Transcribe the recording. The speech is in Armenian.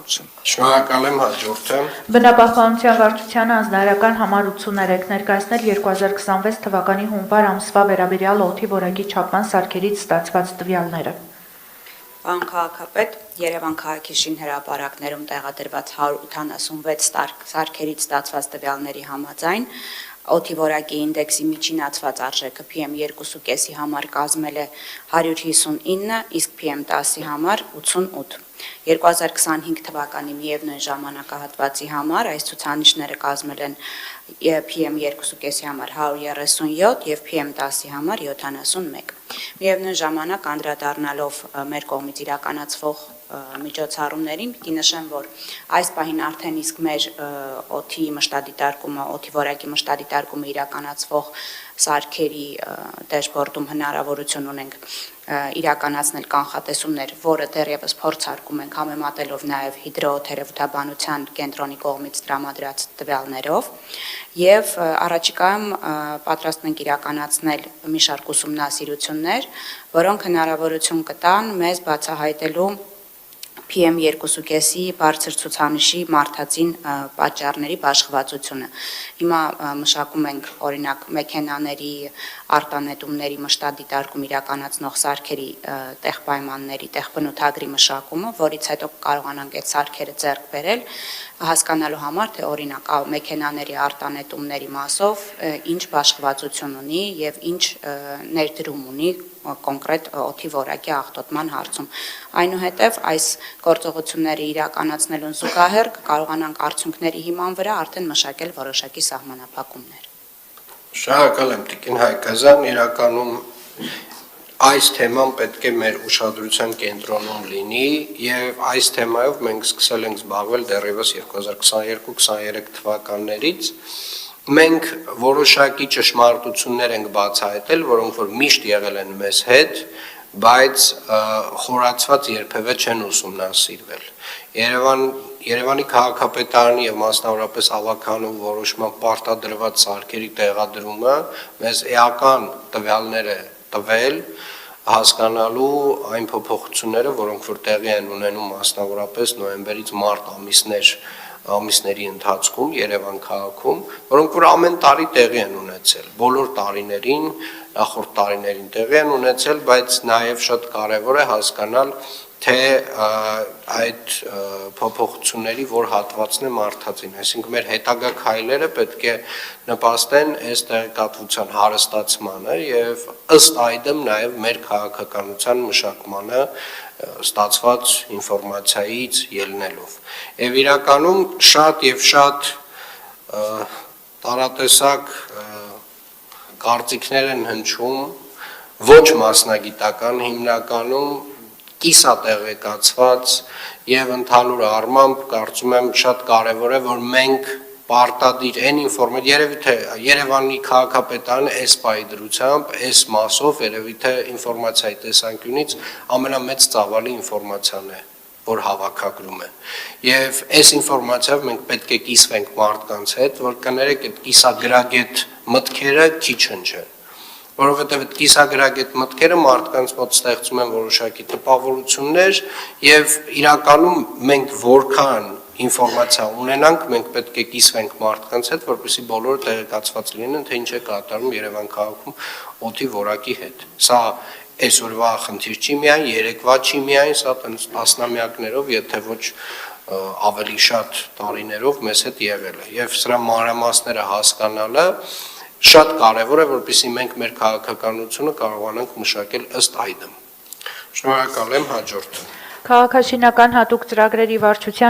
շինարարություն։ Շնորհակալ եմ, հաջորդը։ Բնապահպանության վարչությանը անձնարարական համար 83 ներկայացնել 2026 թվականի հունվար ամսվա վերաբերյալ օդի որակի չափման սարքերից ստացված տվյալները։ Պարոն քաղաքապետ, Երևան քաղաքի շինհրապարակներում տեղադրված 186 սարքերից ստացված տվյալների համաձայն օդի որակի ինդեքսի միջինացված արժեքը PM2.5-ի համար կազմել է 159, իսկ PM10-ի համար 88։ 2025 թվականի միևնույն ժամանակահատվածի համար այս ցուցանիշները կազմել են PM2.5-ի համար 137 եւ PM10-ի համար 71։ Միևնույն ժամանակ անդրադառնալով մեր կողմից իրականացվող միջոցառումներին պիտի նշեմ, որ այս պահին արդեն իսկ մեր օդի մշտադիտարկումը, օդի որակի մշտադիտարկումը իրականացվող սարքերի դեշբորդում հնարավորություն ունենք իրականացնել կանխատեսումներ, որը դեռևս փորձարկում ենք համեմատելով նաև հիդրոթերապևտաբանության կենտրոնի կողմից տրամադրած տվյալներով եւ առաջիկայում պատրաստ ենք իրականացնել մի շարք ուսումնասիրություններ, որոնք հնարավորություն կտան մեզ բացահայտելու PM2.5-ի բարձր ցուցանիշի մարդածին պատճառների բաշխվածությունը։ Հիմա մշակում ենք օրինակ մեքենաների արտանետումների մշտադիտարկում իրականացնող սարքերի տեղ պայմանների, տեղ բնութագրի մշակումը, որից հետո կարողանանք այդ սարքերը ձեռք բերել, հասկանալու համար, թե օրինակ մեքենաների արտանետումների մասով ինչ բաշխվածություն ունի եւ ինչ ներդրում ունի կոնկրետ օդի որակի աղտոտման հարցում։ Այնուհետև այս գործողությունները իրականացնելուն զուգահեռ կարողանանք արդյունքների հիման վրա արդեն մշակել որոշակի սահմանափակումներ։ Շնորհակալ եմ Տիկին Հայկազյան, իրականում այս թեման պետք է մեր ուշադրության կենտրոնում լինի եւ այս թեմայով մենք սկսել ենք զբաղվել դեռևս 2022-23 թվականներից։ Մենք որոշակի ճշմարտություններ ենք բացահայտել, որոնք որ միշտ եղել են մեզ հետ, բայց խորացված երբևէ չեն ուսումնասիրվել։ Երևանի քաղաքապետարանի եւ մասնավորապես ավականու որոշման պարտադրված սարքերի տեղադրումը մեզ էական տվյալներ է տվել հասկանալու այն փոփոխությունները, որոնք որ տեղի են ունենում մասնավորապես նոյեմբերից մարտ ամիսների ընթացքում Երևան քաղաքում, որոնք որ ամեն տարի տեղի են ունեցել, բոլոր տարիներին, նախորդ տարիներին տեղի են ունեցել, բայց նաև շատ կարևոր է հասկանալ, թե այդ փոփոխությունների որ հատվածն է մարդածին, այսինքն մեր հետագա քայլերը պետք է նպաստեն այս տեղեկատվության հարստացմանը եւ ըստ այդմ նաև մեր քաղաքականության մշակմանը ստացված ինֆորմացիայից ելնելով։ Եվ իրականում շատ եւ շատ տարատեսակ կարծիքներ են հնչում, ոչ մասնագիտական, հիմնականում կիսատեղեկացված եւ ընդհանուր առմամբ կարծում եմ շատ կարեւոր է, որ մենք պարտադիր այն ինֆորմացիա, երևի թե Երևանի քաղաքապետարանը այս պահի դրությամբ, այս մասով երևի թե ինֆորմացիայի տեսանկյունից ամենամեծ ծավալի ինֆորմացիան է, որ հավաքագրում է։ Եվ այս ինֆորմացիայով մենք պետք է կիսվենք մարդկանց հետ, որ կներեք այդ կիսագրագետ մտքերը քիչ հնչեն, որովհետև այդ կիսագրագետ մտքերը մարդկանց մոտ ստեղծում են որոշակի տպավորություններ եւ իրականում մենք որքան ինֆորմացիա ունենանք, մենք պետք է կիսվենք մարդկանց հետ, որպեսզի բոլորը տեղեկացված լինեն, թե ինչ է կատարում Երևան քաղաքում օդի որակի հետ։ Սա այսօրվա խնդիր չի միայն, երեկվա չի միայն, սա տասնամյակներով, եթե ոչ ավելի շատ տարիներով մեզ հետ եղել է։ Եվ սրա մանրամասները հասկանալը շատ կարևոր է, որպեսզի մենք մեր քաղաքականությունը կարողանանք մշակել ըստ այդմ։ Շնորհակալ եմ, հաջորդը։ Քաղաքաշինական հատուկ ծրագրերի վարչության